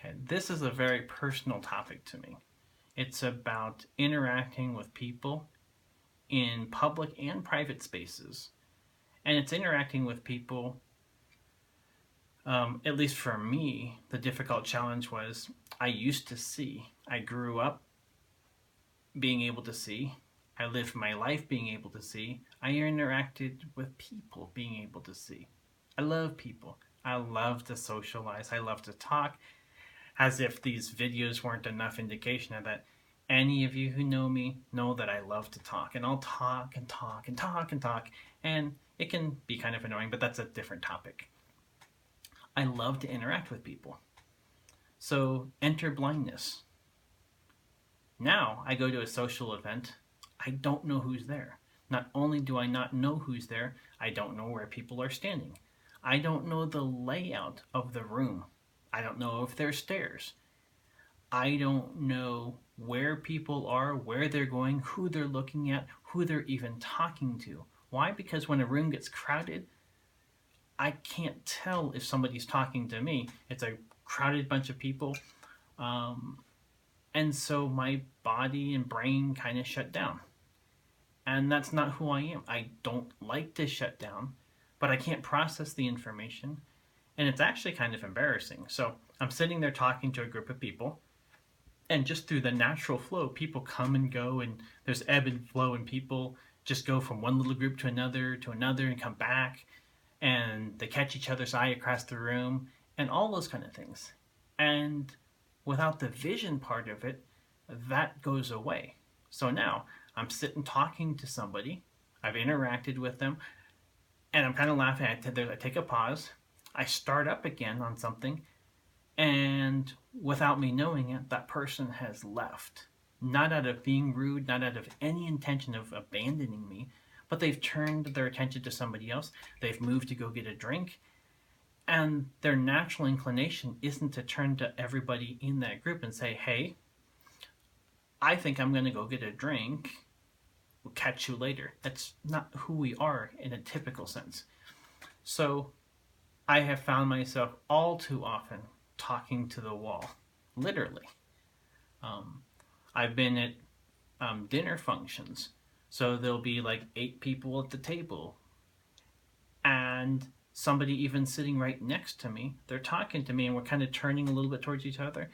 Okay, this is a very personal topic to me. It's about interacting with people in public and private spaces. And it's interacting with people, at least for me, the difficult challenge was I used to see. I grew up being able to see. I lived my life being able to see. I interacted with people being able to see. I love people. I love to socialize. I love to talk. As if these videos weren't enough indication of that. Any of you who know me know that I love to talk, and I'll talk and talk and talk and talk, and it can be kind of annoying, but that's a different topic. I love to interact with people. So enter blindness. Now I go to a social event, I don't know who's there. Not only do I not know who's there, I don't know where people are standing. I don't know the layout of the room. I don't know if there's stairs. I don't know where people are, where they're going, who they're looking at, who they're even talking to. Why? Because when a room gets crowded, I can't tell if somebody's talking to me. It's a crowded bunch of people. Um, and so my body and brain kind of shut down. And that's not who I am. I don't like to shut down, but I can't process the information. And it's actually kind of embarrassing. So I'm sitting there talking to a group of people, and just through the natural flow, people come and go, and there's ebb and flow, and people just go from one little group to another and come back, and they catch each other's eye across the room, and all those kind of things. And without the vision part of it, that goes away. So now I'm sitting talking to somebody, I've interacted with them, and I'm kind of laughing. I take a pause, I start up again on something, and without me knowing it, that person has left. Not out of being rude, not out of any intention of abandoning me, but they've turned their attention to somebody else. They've moved to go get a drink, and their natural inclination isn't to turn to everybody in that group and say, hey, I think I'm going to go get a drink. We'll catch you later. That's not who we are in a typical sense. So I have found myself all too often talking to the wall, literally. Um, I've been at dinner functions, so there'll be like 8 people at the table, and somebody even sitting right next to me. They're talking to me, and we're kind of turning a little bit towards each other.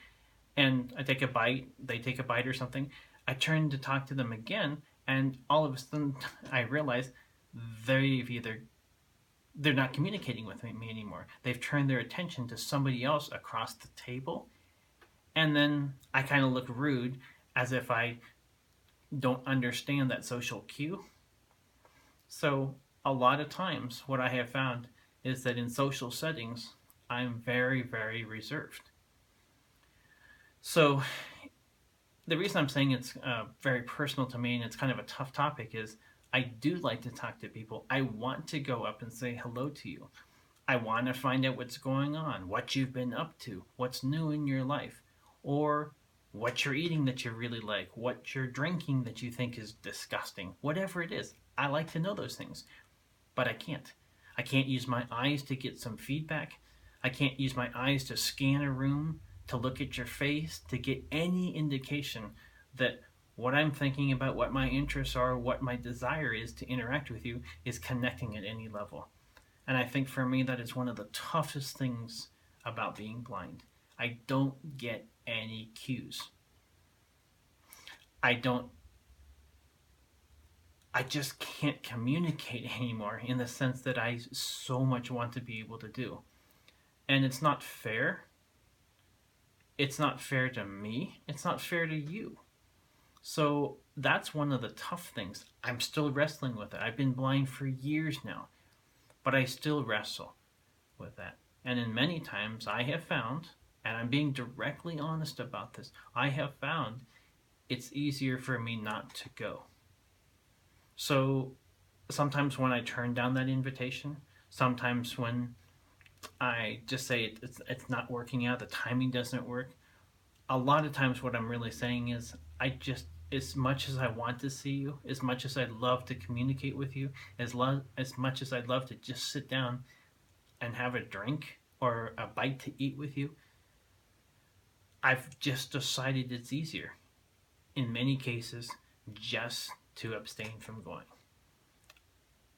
And I take a bite, they take a bite or something. I turn to talk to them again, and all of a sudden I realize they've either they're not communicating with me anymore. They've turned their attention to somebody else across the table. And then I kind of look rude as if I don't understand that social cue. So a lot of times what I have found is that in social settings, I'm very, very reserved. So the reason I'm saying it's very personal to me and it's kind of a tough topic is I do like to talk to people. I want to go up and say hello to you. I want to find out what's going on, what you've been up to, what's new in your life, or what you're eating that you really like, what you're drinking that you think is disgusting, whatever it is. I like to know those things, but I can't. I can't use my eyes to get some feedback. I can't use my eyes to scan a room, to look at your face, to get any indication that what I'm thinking about, what my interests are, what my desire is to interact with you is connecting at any level. And I think for me, that is one of the toughest things about being blind. I don't get any cues. I don't, I just can't communicate anymore in the sense that I so much want to be able to do. And it's not fair. It's not fair to me. It's not fair to you. So that's one of the tough things. I'm still wrestling with it. I've been blind for years now, but I still wrestle with that. And in many times I have found, and I'm being directly honest about this, I have found it's easier for me not to go. So sometimes when I turn down that invitation, sometimes when I just say it's not working out, the timing doesn't work, a lot of times what I'm really saying is I just, as much as I want to see you, as much as I'd love to communicate with you, as much as I'd love to just sit down and have a drink or a bite to eat with you, I've just decided it's easier, in many cases, just to abstain from going.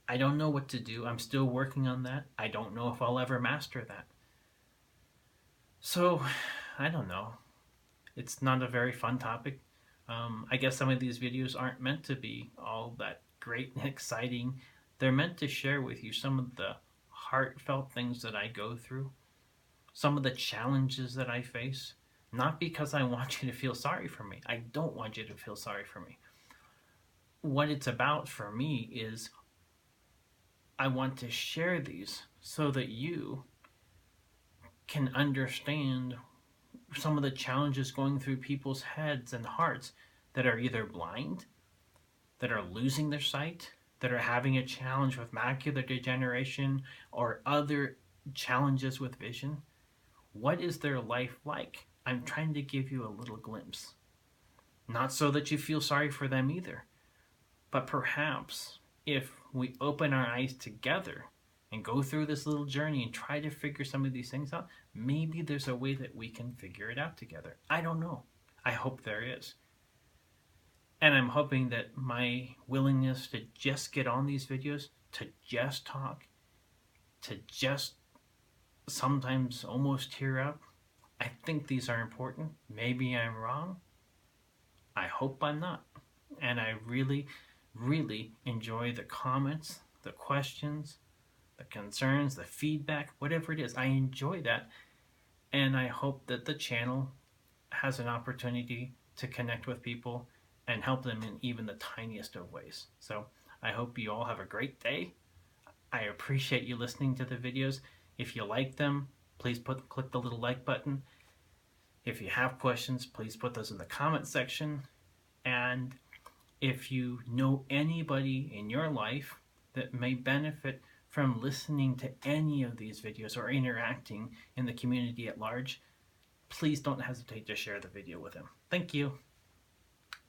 I don't know what to do. I'm still working on that. I don't know if I'll ever master that. So, I don't know. It's not a very fun topic. I guess some of these videos aren't meant to be all that great and exciting. They're meant to share with you some of the heartfelt things that I go through, some of the challenges that I face. Not because I want you to feel sorry for me. I don't want you to feel sorry for me. What it's about for me is I want to share these so that you can understand some of the challenges going through people's heads and hearts that are either blind, that are losing their sight, that are having a challenge with macular degeneration or other challenges with vision. What is their life like? I'm trying to give you a little glimpse. Not so that you feel sorry for them either, but perhaps if we open our eyes together and go through this little journey and try to figure some of these things out, maybe there's a way that we can figure it out together. I don't know. I hope there is. And I'm hoping that my willingness to just get on these videos, to just talk, to just sometimes almost tear up, I think these are important. Maybe I'm wrong. I hope I'm not. And I really, really enjoy the comments, the questions, the concerns, the feedback, whatever it is. I enjoy that. And I hope that the channel has an opportunity to connect with people and help them in even the tiniest of ways. So I hope you all have a great day. I appreciate you listening to the videos. If you like them, please click the little like button. If you have questions, please put those in the comment section. And if you know anybody in your life that may benefit from listening to any of these videos or interacting in the community at large, please don't hesitate to share the video with them. Thank you.